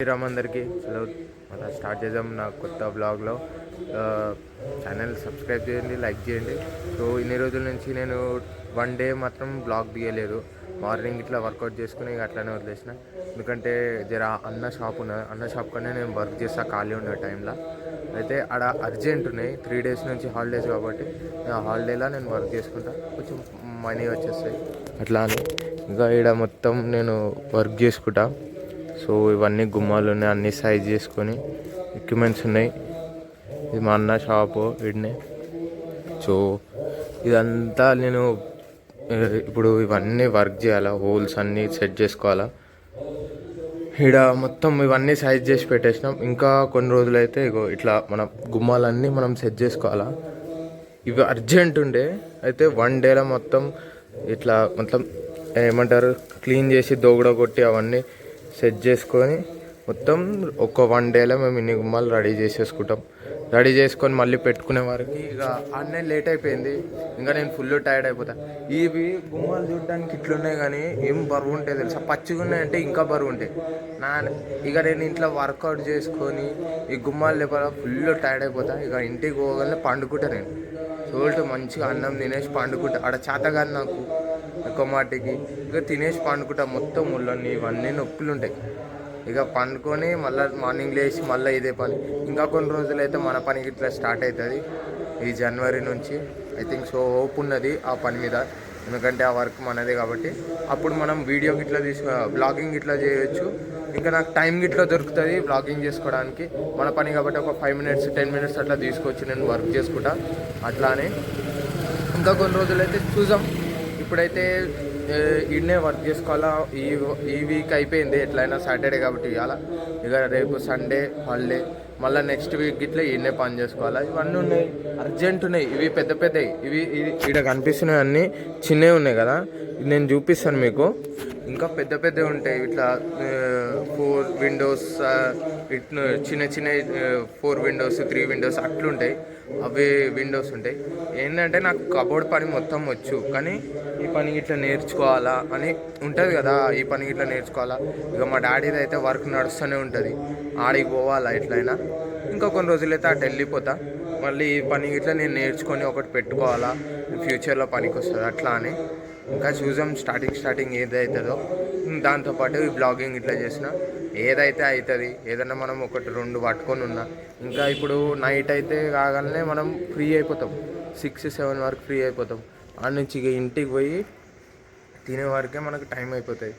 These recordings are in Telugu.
శ్రీరామ్ అందరికీ హలో. మన స్టార్ట్ చేద్దాం నా కొత్త బ్లాగ్లో. ఛానల్ సబ్స్క్రైబ్ చేయండి, లైక్ చేయండి. సో ఇన్ని రోజుల నుంచి నేను వన్ డే మాత్రం బ్లాగ్ తీయలేదు. మార్నింగ్ ఇట్లా వర్కౌట్ చేసుకుని అట్లానే వదిలేసిన. ఎందుకంటే జర అన్న షాప్ ఉన్నది, అన్న షాప్ కన్నా నేను వర్క్ చేస్తా ఖాళీ ఉండే టైంలో. అయితే ఆడ అర్జెంట్ ఉన్నాయి, 3 days నుంచి హాలిడేస్ కాబట్టి ఆ హాలిడేలో నేను వర్క్ చేసుకుంటా, కొంచెం మనీ వచ్చేస్తాయి అట్లా అని. ఇంకా ఇక్కడ మొత్తం నేను వర్క్ చేసుకుంటా. సో ఇవన్నీ గుమ్మాలు ఉన్నాయి, అన్నీ సైజ్ చేసుకొని ఎక్విప్మెంట్స్ ఉన్నాయి. ఇది మా అన్న షాపు వీడిని. సో ఇదంతా నేను ఇప్పుడు ఇవన్నీ వర్క్ చేయాలా, హోల్స్ అన్నీ సెట్ చేసుకోవాలా. ఇక్కడ మొత్తం ఇవన్నీ సైజ్ చేసి పెట్టేసినాం. ఇంకా కొన్ని రోజులైతే ఇగో ఇట్లా మన గుమ్మాలన్నీ మనం సెట్ చేసుకోవాలా. ఇవి అర్జెంట్ ఉండే, అయితే 1 dayలో మొత్తం ఇట్లా మొత్తం ఏమంటారు క్లీన్ చేసి దోగుడ కొట్టి అవన్నీ సెట్ చేసుకొని మొత్తం ఒక 1 dayలో మేము ఇన్ని గుమ్మాలు రెడీ చేసేసుకుంటాం. రెడీ చేసుకొని మళ్ళీ పెట్టుకునే వరకు ఇక అన్నీ లేట్ అయిపోయింది. ఇంకా నేను ఫుల్ టైర్డ్ అయిపోతా. ఇవి గుమ్మాలు చూడడానికి ఇట్లున్నాయి కానీ ఏం బరువు ఉంటాయి తెలుసా, పచ్చిగా ఉన్నాయంటే ఇంకా బరువు ఉంటాయి. ఇక నేను ఇంట్లో వర్కౌట్ చేసుకొని ఈ గుమ్మాలు లేకపోతే ఫుల్ టైర్డ్ అయిపోతా. ఇక ఇంటికి పోగానే పండుకుంటా నేను. సోల్ట్ మంచిగా అన్నం తినేసి పండుకుంటా. ఆడ చేతగాని నాకు ఎక్కువ మాటికి ఇక తినేసి పండుకుంటా. మొత్తం ముళ్ళన్నీ ఇవన్నీ నొప్పులు ఉంటాయి. ఇక పండుకొని మళ్ళీ మార్నింగ్ లేచి మళ్ళీ ఇదే పని. ఇంకా కొన్ని రోజులు అయితే మన పనికి ఇట్లా స్టార్ట్ అవుతుంది ఈ జనవరి నుంచి. ఐ థింక్ సో హోప్ ఉన్నది ఆ పని మీద, ఎందుకంటే ఆ వర్క్ మనదే కాబట్టి. అప్పుడు మనం వీడియో గిట్లా బ్లాగింగ్ ఇట్లా చేయొచ్చు. ఇంకా నాకు టైం గిట్లా దొరుకుతుంది బ్లాగింగ్ చేసుకోవడానికి. మన పని కాబట్టి ఒక 5 minutes 10 minutes అట్లా తీసుకొచ్చి నేను వర్క్ చేసుకుంటా అట్లానే. ఇంకా కొన్ని రోజులు అయితే చూసాం. ఇప్పుడైతే ఈడనే వర్క్ చేసుకోవాలా. ఈ వీక్ అయిపోయింది ఎట్లయినా, సాటర్డే కాబట్టి ఇవాళ. ఇక రేపు సండే హాలిడే, మళ్ళీ నెక్స్ట్ వీక్ ఇట్లా ఈడనే పని చేసుకోవాలా. ఇవన్నీ ఉన్నాయి, అర్జెంట్ ఉన్నాయి. ఇవి పెద్ద పెద్దవి, ఇవి ఇక్కడ కనిపిస్తున్నాయి అన్నీ చిన్నవి ఉన్నాయి కదా. నేను చూపిస్తాను మీకు. ఇంకా పెద్ద పెద్దవి ఉంటాయి ఇట్లా 4 windows, చిన్న చిన్న 4 windows 3 windows అట్లుంటాయి. అవి విండోస్ ఉంటాయి. ఏంటంటే నాకు కబోర్డ్ పని మొత్తం వచ్చు, కానీ ఈ పని ఇట్లా నేర్చుకోవాలా అని ఉంటుంది కదా. ఈ పని ఇట్లా నేర్చుకోవాలా. ఇక మా డాడీది అయితే వర్క్ నడుస్తూనే ఉంటుంది, ఆడికి పోవాలా ఎట్లయినా. ఇంకా కొన్ని రోజులైతే అటు వెళ్ళిపోతా. మళ్ళీ ఈ పని ఇట్లా నేను నేర్చుకొని ఒకటి పెట్టుకోవాలా, ఫ్యూచర్లో పనికి వస్తుంది అట్లా అని. ఇంకా చూసాం స్టార్టింగ్ ఏదవుతుందో. దాంతోపాటు ఈ బ్లాగింగ్ ఇట్లా చేసిన ఏదైతే అవుతుంది. ఏదన్నా మనం 1-2 పట్టుకొని ఉన్నా. ఇంకా ఇప్పుడు నైట్ అయితే కాగానే మనం ఫ్రీ అయిపోతాం, 6-7 వరకు ఫ్రీ అయిపోతాం. ఆ నుంచి ఇక ఇంటికి పోయి తినే వరకే మనకు టైం అయిపోతుంది.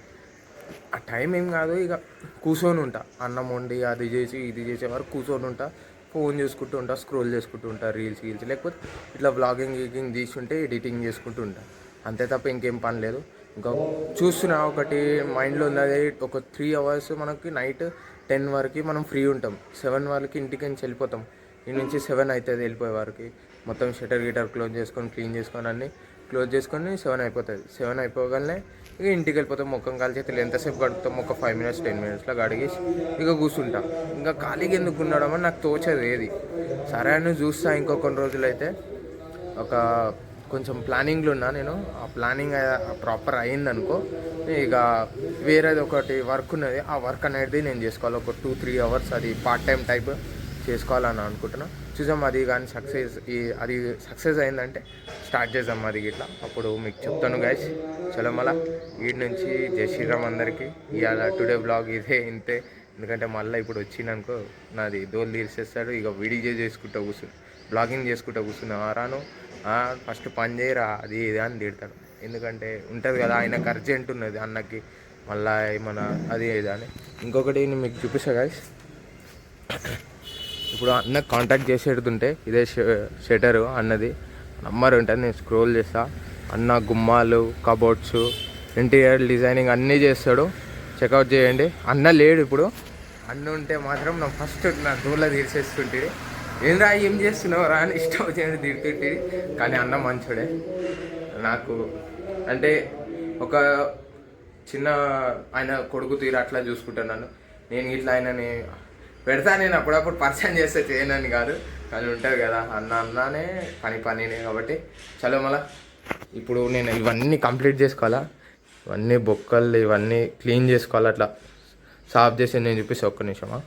ఆ టైం ఏం కాదు, ఇక కూర్చొని ఉంటా, అన్నం వండి అది చేసి ఇది చేసే వరకు కూర్చొని ఉంటా. ఫోన్ చూసుకుంటూ ఉంటా, స్క్రోల్ చేసుకుంటూ ఉంటా, రీల్స్ లేకపోతే ఇట్లా బ్లాగింగ్ తీసుకుంటే ఎడిటింగ్ చేసుకుంటూ ఉంటా. అంతే తప్ప ఇంకేం పని లేదు. ఇంకా చూస్తున్నా ఒకటి మైండ్లో ఉన్నది, ఒక 3 hours మనకి నైట్ 10 వరకు మనం ఫ్రీ ఉంటాం. 7 వరకు ఇంటికి నుంచి వెళ్ళిపోతాం. ఈ నుంచి 7 అవుతుంది వెళ్ళిపోయే వరకు. మొత్తం షటర్ క్లోజ్ చేసుకొని క్లీన్ చేసుకొని అన్నీ క్లోజ్ చేసుకొని 7 అయిపోతుంది. 7 అయిపోగానే ఇక ఇంటికి వెళ్ళిపోతాం. ముఖం కాల్ చేతులు ఎంతసేపు గడుపుతాం, ఒక 5 minutes 10 minutesలో గడిగేసి ఇక కూర్చుంటాం. ఇంకా ఖాళీగా ఎందుకు ఉండడం అని నాకు తోచదు ఏది. సరే అని చూస్తా. ఇంకో కొన్ని రోజులైతే ఒక కొంచెం ప్లానింగ్లో ఉన్నా నేను. ఆ ప్లానింగ్ ప్రాపర్ అయిందనుకో, ఇక వేరేది ఒకటి వర్క్ ఉన్నది, ఆ వర్క్ అనేది నేను చేసుకోవాలి. ఒక 2-3 hours అది పార్ట్ టైం టైప్ చేసుకోవాలని అనుకుంటున్నా. చూసాం అది కానీ అది సక్సెస్ అయిందంటే స్టార్ట్ చేద్దాం అది ఇట్లా. అప్పుడు మీకు చెప్తాను గైస్. చలో మళ్ళా వీడి నుంచి జై శ్రీరామ్ అందరికీ. ఇవాళ టుడే బ్లాగ్ ఇదే ఇంతే. ఎందుకంటే మళ్ళీ ఇప్పుడు వచ్చిందనుకో నాది దోలు తీర్చేస్తాడు. ఇక వీడియో చేసుకుంటూ బ్లాగింగ్ చేసుకుంటూ కూర్చున్నా రాను. ఫస్ట్ పని చేయరా అది ఇది అని తిడతాడు. ఎందుకంటే ఉంటుంది కదా, ఆయనకు అర్జెంట్ ఉన్నది అన్నకి, మళ్ళీ ఏమన్నా అది ఇది అని. ఇంకొకటి నేను మీకు చూపిస్తా గైస్. ఇప్పుడు అన్నకు కాంటాక్ట్ చేసేడుతుంటే ఇదే షటరు అన్నది నంబర్ ఉంటుంది, నేను స్క్రోల్ చేస్తా. అన్న గుమ్మాలు, కబోర్డ్స్, ఇంటీరియర్ డిజైనింగ్ అన్నీ చేస్తాడు. చెక్అవుట్ చేయండి. అన్న లేడు ఇప్పుడు. అన్న ఉంటే మాత్రం నా ఫస్ట్ నా దూల తీర్చేస్తుంటే ఏంద్రా ఏం చేస్తున్నావు రా అని ఇష్టం వచ్చేది తిడుతుంటే. కానీ అన్న మంచోడే నాకు. అంటే ఒక చిన్న ఆయన కొడుకు తీరు అట్లా చూసుకుంటున్నాను నేను. ఇట్లా ఆయనని పెడతా, నేను అప్పుడప్పుడు పరిచయం చేస్తే చేయనని కాదు, కానీ ఉంటుంది కదా అన్ననే పనినే కాబట్టి. చలో మళ్ళా ఇప్పుడు నేను ఇవన్నీ కంప్లీట్ చేసుకోవాలా. ఇవన్నీ బొక్కలు ఇవన్నీ క్లీన్ చేసుకోవాలి. అట్లా సాఫ్ చేసి నేను చూపిస్తా, ఒక్క నిమిషమా.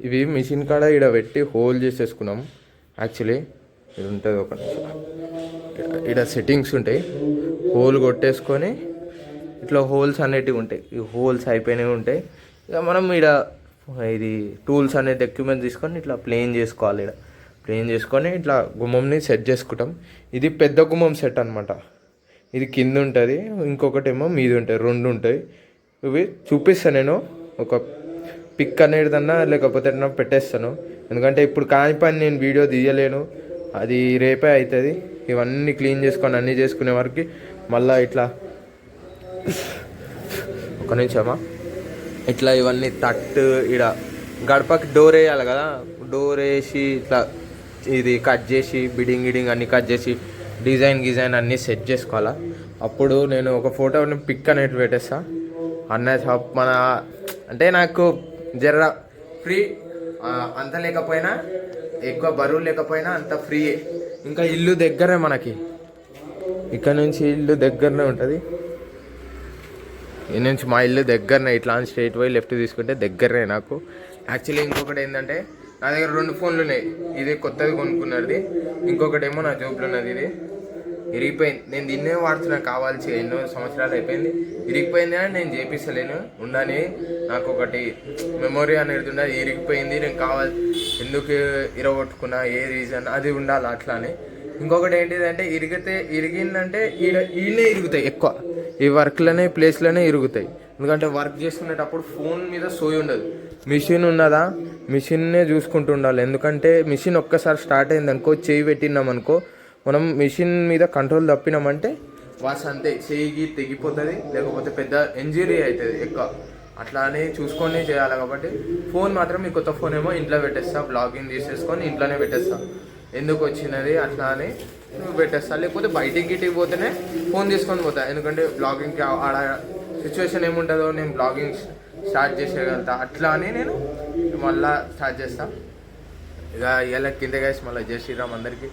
ఇవి మిషన్ కాడ ఇక్కడ పెట్టి హోల్ చేసేసుకున్నాం. యాక్చువల్లీ ఇది ఉంటుంది, ఒక నిమిషం. ఇక్కడ సెట్టింగ్స్ ఉంటాయి, హోల్ కొట్టేసుకొని ఇట్లా హోల్స్ అనేటివి ఉంటాయి. ఈ హోల్స్ అయిపోయినవి ఉంటాయి. ఇక మనం ఇక్కడ ఇది టూల్స్ అనేది ఎక్విప్మెంట్ తీసుకొని ఇట్లా ప్లేన్ చేసుకోవాలి. ఇక్కడ ప్లేన్ చేసుకొని ఇట్లా గుమ్మంని సెట్ చేసుకుంటాం. ఇది పెద్ద గుమ్మం సెట్ అనమాట. ఇది కింద ఉంటుంది, ఇంకొకటి ఏమో మీద ఉంటుంది, రెండు ఉంటాయి. ఇవి చూపిస్తాను నేను, ఒక పిక్ అనేదన్నా లేకపోతే పెట్టేస్తాను. ఎందుకంటే ఇప్పుడు కాని పని నేను వీడియో తీయలేను, అది రేపే అవుతుంది. ఇవన్నీ క్లీన్ చేసుకొని అన్నీ చేసుకునే వరకు మళ్ళీ ఇట్లా ఒక నిమిషమా, ఇట్లా ఇవన్నీ తట్టు ఇక్కడ గడపకి డోర్ వేయాలి కదా, డోర్ వేసి ఇట్లా ఇది కట్ చేసి బిడింగ్ గిడింగ్ అన్నీ కట్ చేసి డిజైన్ అన్నీ సెట్ చేసుకోవాలా. అప్పుడు నేను ఒక ఫోటోని పిక్ అనేది పెట్టేస్తా. అన్న షాప్ మన అంటే నాకు జర ఫ్రీ, అంత లేకపోయినా ఎక్కువ బరువు లేకపోయినా అంత ఫ్రీ. ఇంకా ఇల్లు దగ్గరే మనకి, ఇక్కడ నుంచి ఇల్లు దగ్గరనే ఉంటుంది. ఈ నుంచి మా ఇల్లు దగ్గరనే, ఇట్లా స్ట్రైట్ పోయి లెఫ్ట్ తీసుకుంటే దగ్గరనే నాకు. యాక్చువల్లీ ఇంకొకటి ఏంటంటే నా దగ్గర 2 ఫోన్లు ఉన్నాయి. ఇది కొత్తది కొనుక్కున్నది, ఇంకొకటి ఏమో నా జోబులో ఉన్నది. ఇది ఇరిగిపోయింది, నేను దీన్నే వాడుతున్నాను, కావాల్సి ఎన్నో సంవత్సరాలు అయిపోయింది. ఇరిగిపోయింది అని నేను చేపిస్తలేను, ఉండని నాకు ఒకటి మెమొరీ అనేది ఉన్నది. ఇరిగిపోయింది, నేను ఎందుకు ఇరగొట్టుకున్నా, ఏ రీజన్ అది ఉండాలి అట్లా అని. ఇంకొకటి ఏంటిదంటే ఇరిగిందంటే ఈయనే ఇరుగుతాయి ఎక్కువ, ఈ వర్క్లోనే ప్లేస్లోనే ఇరుగుతాయి. ఎందుకంటే వర్క్ చేసుకునేటప్పుడు ఫోన్ మీద సోయి ఉండదు. మిషన్ ఉన్నదా, మిషన్నే చూసుకుంటూ ఉండాలి. ఎందుకంటే మిషన్ ఒక్కసారి స్టార్ట్ అయిందనుకో, చేయి పెట్టినామనుకో, మనం మిషన్ మీద కంట్రోల్ తప్పినామంటే వాస్ అంతే, చేయికి తెగిపోతుంది, లేకపోతే పెద్ద ఇంజరీ అవుతుంది ఎక్కువ. అట్లా అని చూసుకొని చేయాలి. కాబట్టి ఫోన్ మాత్రం మీ కొత్త ఫోన్ ఏమో ఇంట్లో పెట్టేస్తా, బ్లాగింగ్ తీసేసుకొని ఇంట్లోనే పెట్టేస్తా. ఎందుకు వచ్చినది అట్లా అని పెట్టేస్తా. లేకపోతే బయటికి పోతేనే ఫోన్ తీసుకొని పోతా, ఎందుకంటే బ్లాగింగ్కి ఆడ సిచ్యువేషన్ ఏముంటుందో నేను బ్లాగింగ్ స్టార్ట్ చేసేయగలుగుతా. అట్లా అని నేను మళ్ళీ స్టార్ట్ చేస్తా. ఇక ఇలా కింద గైస్ మళ్ళీ జై శ్రీరామ్ అందరికీ.